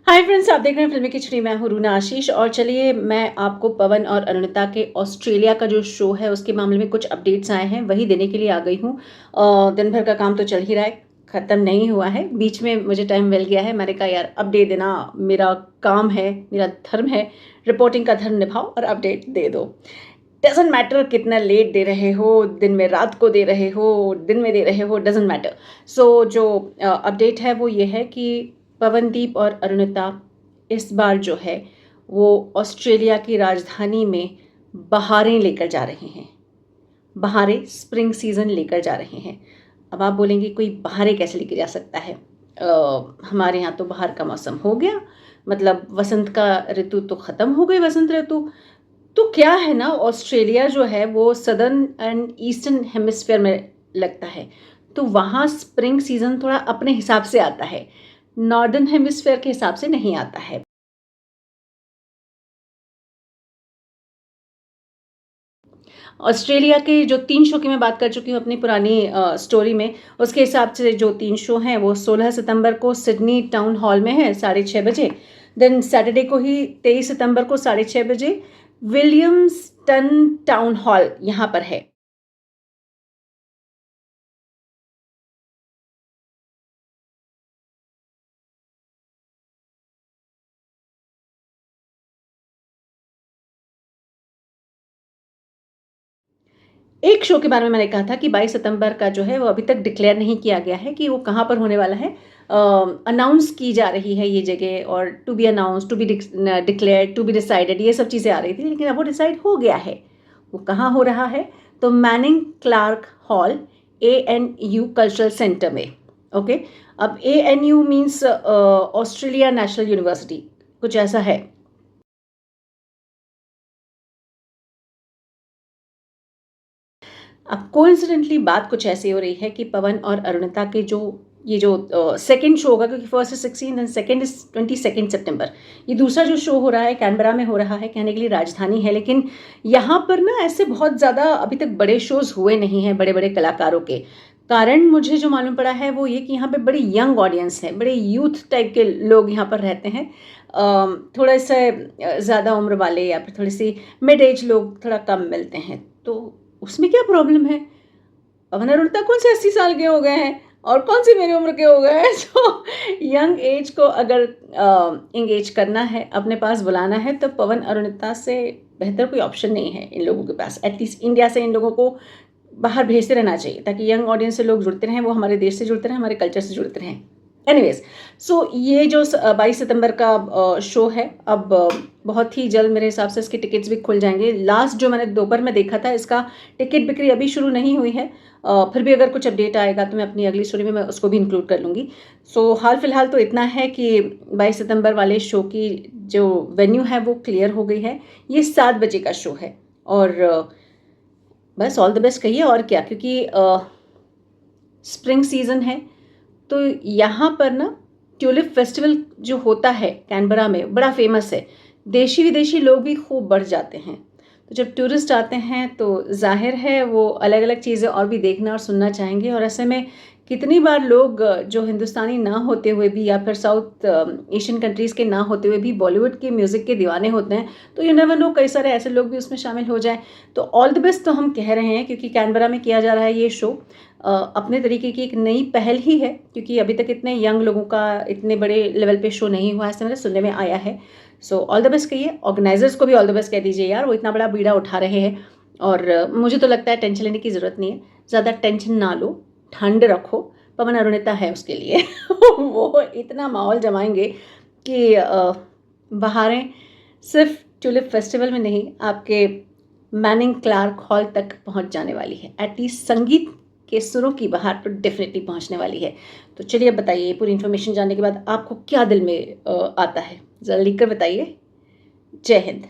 Hi friends, आप देख रहे हैं फिल्मी खिचड़ी। मैं हूं रूना आशीष और चलिए मैं आपको पवन और अरुणिता के ऑस्ट्रेलिया का जो शो है उसके मामले में कुछ अपडेट्स आए हैं वही देने के लिए आ गई हूं। दिन भर का काम तो चल ही रहा है, ख़त्म नहीं हुआ है। बीच में मुझे टाइम मिल गया है, मैंने कहा यार अपडेट देना मेरा काम है, मेरा धर्म है। रिपोर्टिंग का धर्म निभाओ और अपडेट दे दो। डजेंट मैटर कितना लेट दे रहे हो, दिन में रात को दे रहे हो, दिन में दे रहे हो, डजेंट मैटर। सो जो अपडेट है वो ये है कि पवनदीप और अरुणिता इस बार जो है वो ऑस्ट्रेलिया की राजधानी में बहारें लेकर जा रहे हैं। बहारें स्प्रिंग सीज़न लेकर जा रहे हैं। अब आप बोलेंगे कोई बहारें कैसे लेके जा सकता है? हमारे यहाँ तो बाहर का मौसम हो गया, मतलब वसंत का ऋतु तो ख़त्म हो गई, वसंत ऋतु। तो क्या है ना, ऑस्ट्रेलिया जो है वो सदर्न एंड ईस्टर्न हेमिस्फेयर में लगता है, तो वहाँ स्प्रिंग सीज़न थोड़ा अपने हिसाब से आता है, नॉर्दर्न हेमिस्फेयर के हिसाब से नहीं आता है। ऑस्ट्रेलिया के जो 3 शो की मैं बात कर चुकी हूँ अपनी पुरानी स्टोरी में, उसके हिसाब से जो 3 शो हैं वो 16 सितंबर को सिडनी टाउन हॉल में है 6:30 बजे। देन सैटरडे को ही 23 सितंबर को 6:30 बजे विलियम्सटन टाउन हॉल यहाँ पर है। एक शो के बारे में मैंने कहा था कि 22 सितंबर का जो है वो अभी तक डिक्लेयर नहीं किया गया है कि वो कहाँ पर होने वाला है। अनाउंस की जा रही है ये जगह, और to be announce, to be declare, to be decided, ये सब चीज़ें आ रही थी, लेकिन अब वो डिसाइड हो गया है। वो कहाँ हो रहा है? तो Manning Clark hall, ANU cultural centre में। ओके। अब ANU means Australia national university, कुछ ऐसा है। अब कोइंसिडेंटली बात कुछ ऐसी हो रही है कि पवन और अरुणिता के जो ये जो सेकंड शो होगा, क्योंकि first is 16 and second is 22 सितंबर, ये दूसरा जो शो हो रहा है कैनबरा में हो रहा है, कहने के लिए राजधानी है, लेकिन यहाँ पर ना ऐसे बहुत ज़्यादा अभी तक बड़े शोज़ हुए नहीं हैं बड़े बड़े कलाकारों के। कारण मुझे जो मालूम पड़ा है वो ये कि यहाँ पे बड़ी यंग ऑडियंस है, बड़े यूथ टाइप के लोग यहाँ पर रहते हैं। थोड़ा से ज़्यादा उम्र वाले या फिर थोड़ी सी मिड एज लोग थोड़ा कम मिलते हैं, तो उसमें क्या प्रॉब्लम है? पवन अरुणिता कौन से 80 साल के हो गए हैं और कौन सी मेरी उम्र के हो गए हैं। तो यंग एज को अगर इंगेज करना है, अपने पास बुलाना है, तो पवन अरुणिता से बेहतर कोई ऑप्शन नहीं है इन लोगों के पास। एटलीस्ट इंडिया से इन लोगों को बाहर भेजते रहना चाहिए ताकि यंग ऑडियंस से लोग जुड़ते रहें, वो हमारे देश से जुड़ते रहें, हमारे कल्चर से जुड़ते रहें। एनीवेज, सो ये जो 22 सितंबर का शो है, अब बहुत ही जल्द मेरे हिसाब से इसके टिकट्स भी खुल जाएंगे। लास्ट जो मैंने दोपहर में देखा था, इसका टिकट बिक्री अभी शुरू नहीं हुई है। फिर भी अगर कुछ अपडेट आएगा तो मैं अपनी अगली स्टोरी में मैं उसको भी इंक्लूड कर लूँगी। सो हाल फिलहाल तो इतना है कि 22 सितंबर वाले शो की जो वेन्यू है वो क्लियर हो गई है। ये 7 बजे का शो है और बस ऑल द बेस्ट कहिए और क्या, क्योंकि स्प्रिंग सीज़न है, तो यहाँ पर ना ट्यूलिप फेस्टिवल जो होता है कैनबरा में बड़ा फेमस है। देशी विदेशी लोग भी खूब बढ़ जाते हैं। तो जब टूरिस्ट आते हैं तो जाहिर है वो अलग अलग चीज़ें और भी देखना और सुनना चाहेंगे, और ऐसे में कितनी बार लोग जो हिंदुस्तानी ना होते हुए भी या फिर साउथ एशियन कंट्रीज़ के ना होते हुए भी बॉलीवुड के म्यूज़िक के दीवाने होते हैं। तो यू नेवर नो, कई सारे ऐसे लोग भी उसमें शामिल हो जाएं। तो ऑल द बेस्ट तो हम कह रहे हैं, क्योंकि कैनबरा में किया जा रहा है ये शो। अपने तरीके की एक नई पहल ही है, क्योंकि अभी तक इतने यंग लोगों का इतने बड़े लेवल पे शो नहीं हुआ, ऐसे मेरे सुनने में आया है। सो ऑल द बेस्ट कहिए, ऑर्गेनाइजर्स को भी ऑल द बेस्ट कह दीजिए यार, वो इतना बड़ा बीड़ा उठा रहे हैं। और मुझे तो लगता है टेंशन लेने की ज़रूरत नहीं है, ज़्यादा टेंशन ना लो, ठंड रखो, पवन अरुणिता है उसके लिए। वो इतना माहौल जमाएंगे कि बहारें सिर्फ ट्यूलिप फेस्टिवल में नहीं, आपके मैनिंग क्लार्क हॉल तक पहुंच जाने वाली है। एटलीस्ट संगीत के सुरों की बहार तो डेफिनेटली पहुंचने वाली है। तो चलिए बताइए, पूरी इन्फॉर्मेशन जानने के बाद आपको क्या दिल में आता है, ज़रा लिख कर बताइए। जय हिंद।